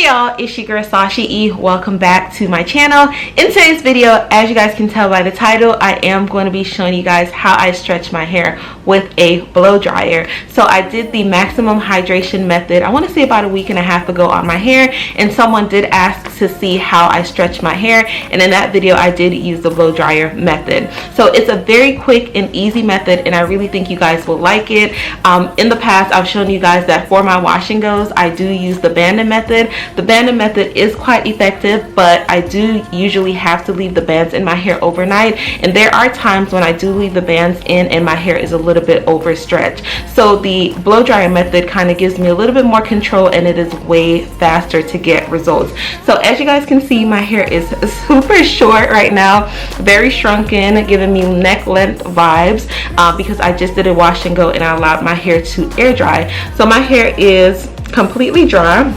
Hey y'all, it's your girl Sashie E. Welcome back to my channel. In today's video, as you guys can tell by the title, I am going to be showing you guys how I stretch my hair with a blow dryer. So I did the maximum hydration method, I want to say about a week and a half ago on my hair, and someone did ask to see how I stretch my hair, and in that video I did use the blow dryer method. So it's a very quick and easy method, and I really think you guys will like it. In the past I've shown you guys that for my wash and goes I do use the banding method. The banding method is quite effective, but I do usually have to leave the bands in my hair overnight, and there are times when I do leave the bands in and my hair is a little bit overstretched. So the blow dryer method kind of gives me a little bit more control, and it is way faster to get results. So as you guys can see, my hair is super short right now, very shrunken, giving me neck length vibes because I just did a wash and go and I allowed my hair to air dry. So my hair is completely dry.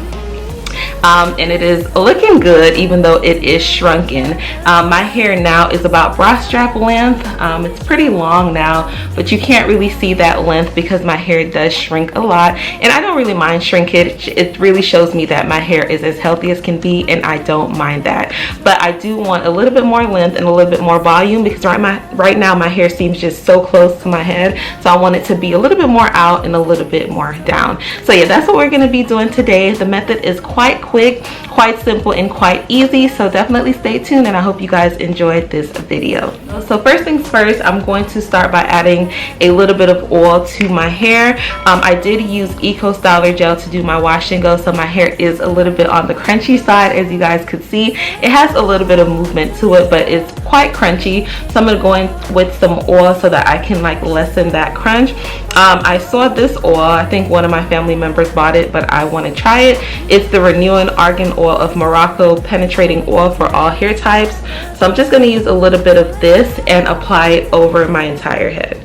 And it is looking good even though it is shrunken. My hair now is about bra strap length. It's pretty long now, but you can't really see that length because my hair does shrink a lot, and I don't really mind shrinkage. It really shows me that my hair is as healthy as can be, and I don't mind that. But I do want a little bit more length and a little bit more volume because right now my hair seems just so close to my head, so I want it to be a little bit more out and a little bit more down. So yeah, that's what we're going to be doing today. The method is quite quick, quite simple, and quite easy, so definitely stay tuned, and I hope you guys enjoyed this video. So first things first, I'm going to start by adding a little bit of oil to my hair. I did use Eco Styler gel to do my wash and go, so my hair is a little bit on the crunchy side, as you guys could see. It has a little bit of movement to it, but it's quite crunchy, so I'm going to go in with some oil so that I can like lessen that crunch. I saw this oil, I think one of my family members bought it, but I want to try it. It's the Renewing Argan Oil of Morocco Penetrating Oil for all hair types. So I'm just going to use a little bit of this and apply it over my entire head.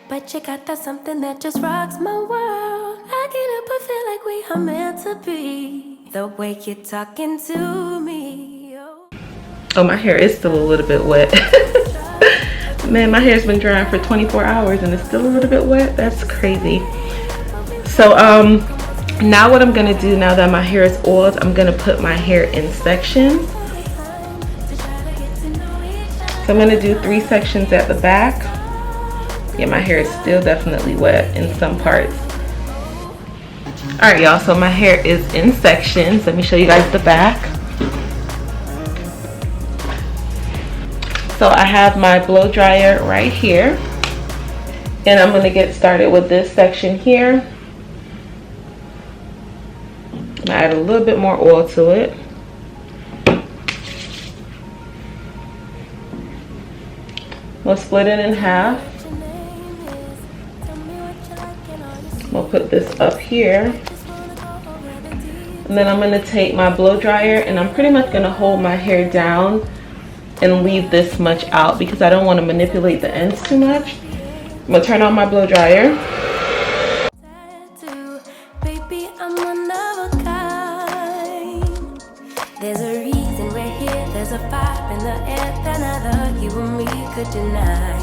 But you got that something that just rocks my world. I get up and feel like we are meant to be. The way you're talking to me. Oh, my hair is still a little bit wet. Man, my hair's been drying for 24 hours and it's still a little bit wet. That's crazy. So now what I'm gonna do, now that my hair is oiled, I'm gonna put my hair in sections. So I'm gonna do 3 sections at the back. Yeah, my hair is still definitely wet in some parts. Alright y'all, so my hair is in sections. Let me show you guys the back. So I have my blow dryer right here, and I'm going to get started with this section here. I'm going to add a little bit more oil to it. We'll split it in half. We'll put this up here. And then I'm going to take my blow dryer and I'm pretty much going to hold my hair down and leave this much out because I don't want to manipulate the ends too much. I'm going to turn on my blow dryer. Baby, I'm one of a kind. There's a reason we're here. There's a vibe in the air that neither you or me could deny.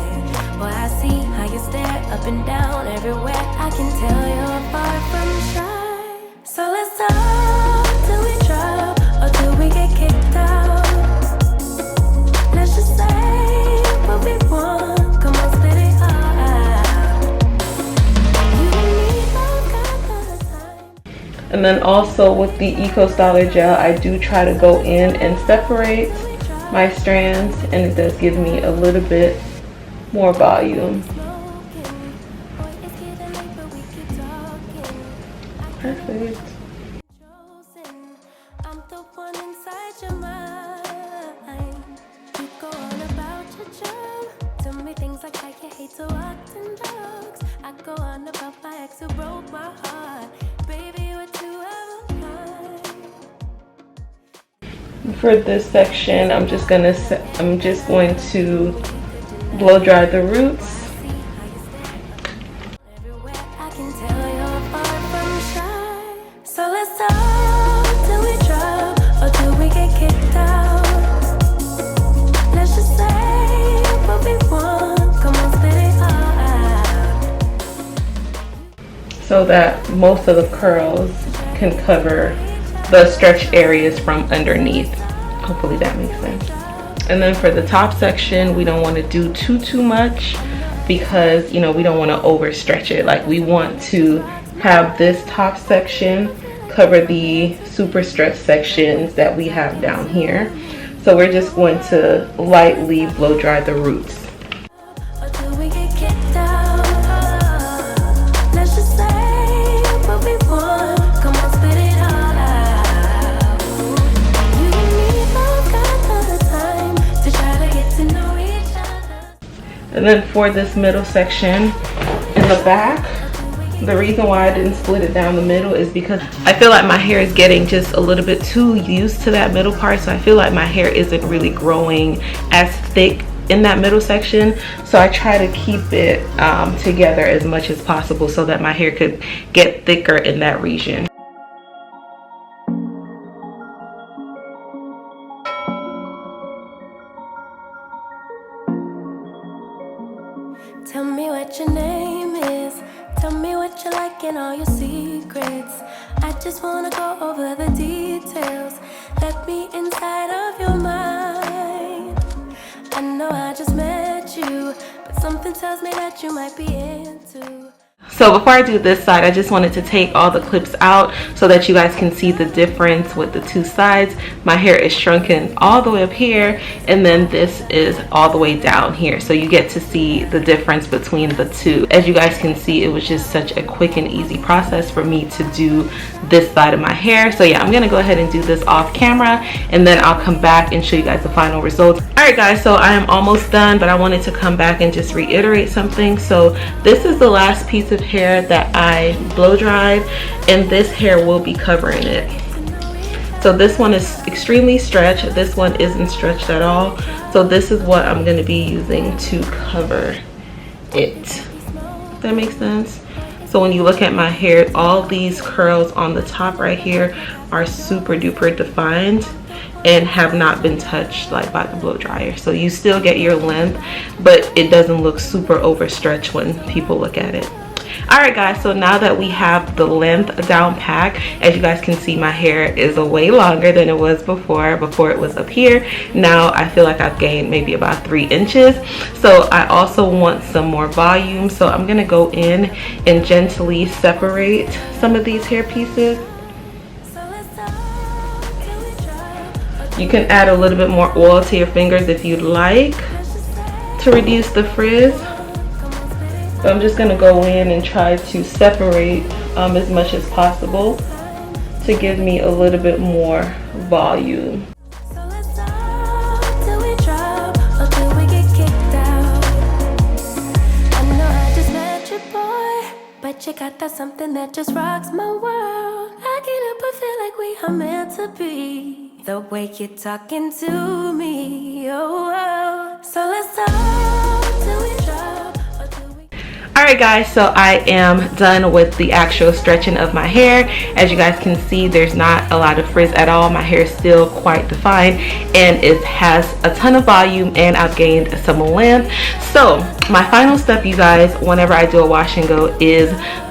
Well, I see how you stare up and down everywhere. I can tell you're far from shy. So let's talk till we drop or till we get kicked out. Let's just say what we want. Come on, spit it out. You and me both got the time. And then also with the Eco Styler gel, I do try to go in and separate my strands, and it does give me a little bit more volume. Perfect. I'm the one inside your mind. You go on about your job. Tell me things like I can't hate to walk in dogs. I go on about my ex who broke my heart. Baby, you're too of a kind. For this section, I'm just going to blow dry the roots. So let's talk till we drop or till we get kicked out. Let's just say what we want. Come on, spit it out. so that most of the curls can cover the stretch areas from underneath. Hopefully that makes sense. And then for the top section, we don't want to do too much because, you know, we don't want to overstretch it. Like, we want to have this top section cover the super stretch sections that we have down here. So we're just going to lightly blow dry the roots. And then for this middle section in the back, the reason why I didn't split it down the middle is because I feel like my hair is getting just a little bit too used to that middle part. So I feel like my hair isn't really growing as thick in that middle section. So I try to keep it together as much as possible so that my hair could get thicker in that region. Tell me what your name is. Tell me what you like and all your secrets. I just wanna go over the details. Let me inside of your mind. I know I just met you, but something tells me that you might be into. So before I do this side, I just wanted to take all the clips out so that you guys can see the difference with the two sides. My hair is shrunken all the way up here, and then this is all the way down here. So you get to see the difference between the two. As you guys can see, it was just such a quick and easy process for me to do this side of my hair. So yeah, I'm gonna go ahead and do this off camera, and then I'll come back and show you guys the final results. All right guys, so I am almost done, but I wanted to come back and just reiterate something. So this is the last piece of hair that I blow dried, and this hair will be covering it. So this one is extremely stretched, this one isn't stretched at all. So this is what I'm going to be using to cover it. That makes sense? So when you look at my hair, all these curls on the top right here are super duper defined and have not been touched like by the blow dryer. So you still get your length, but it doesn't look super overstretched when people look at it. Alright guys, so now that we have the length down pat, as you guys can see, my hair is way longer than it was before. Before it was up here. Now I feel like I've gained maybe about 3 inches. So I also want some more volume. So I'm going to go in and gently separate some of these hair pieces. You can add a little bit more oil to your fingers if you'd like to reduce the frizz. So I'm just going to go in and try to separate as much as possible to give me a little bit more volume. But you got that something that just rocks my world. I get up and feel like we are meant to be. The way you're talking to me, oh, oh. So let's talk till we drop. Alright guys, so I am done with the actual stretching of my hair. As you guys can see, there's not a lot of frizz at all. My hair is still quite defined and it has a ton of volume, and I've gained some length. So my final step, you guys, whenever I do a wash and go, is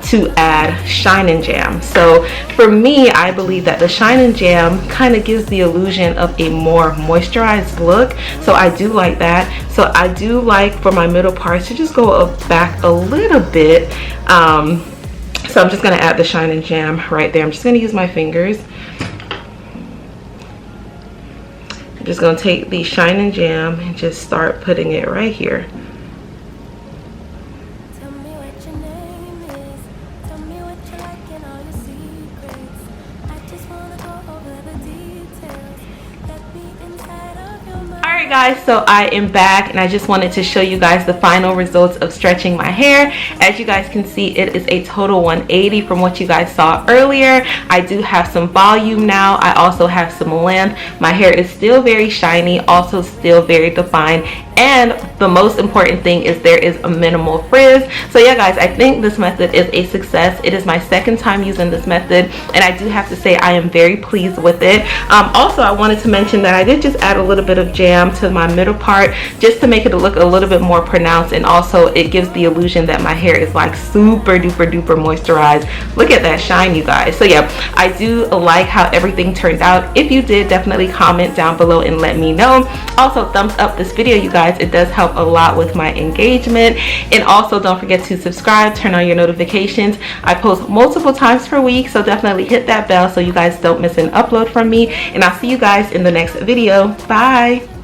to add Shine and Jam. So for me, I believe that the Shine and Jam kind of gives the illusion of a more moisturized look. So I do like that. So I do like for my middle parts to just go back a little bit. So I'm just going to add the Shine and Jam right there. I'm just going to use my fingers. I'm just going to take the Shine and Jam and just start putting it right here. Guys, so I am back and I just wanted to show you guys the final results of stretching my hair. As you guys can see, it is a total 180 from what you guys saw earlier. I do have some volume now. I also have some length. My hair is still very shiny, also still very defined, and the most important thing is there is a minimal frizz. So yeah guys, I think this method is a success. It is my second time using this method, and I do have to say I am very pleased with it. Also, I wanted to mention that I did just add a little bit of jam to my middle part just to make it look a little bit more pronounced, and also it gives the illusion that my hair is like super duper duper moisturized. Look at that shine, you guys. So yeah, I do like how everything turned out. If you did, definitely comment down below and let me know. Also, thumbs up this video, you guys. It does help a lot with my engagement. And also don't forget to subscribe, turn on your notifications. I post multiple times per week, so definitely hit that bell so you guys don't miss an upload from me. And I'll see you guys in the next video. Bye.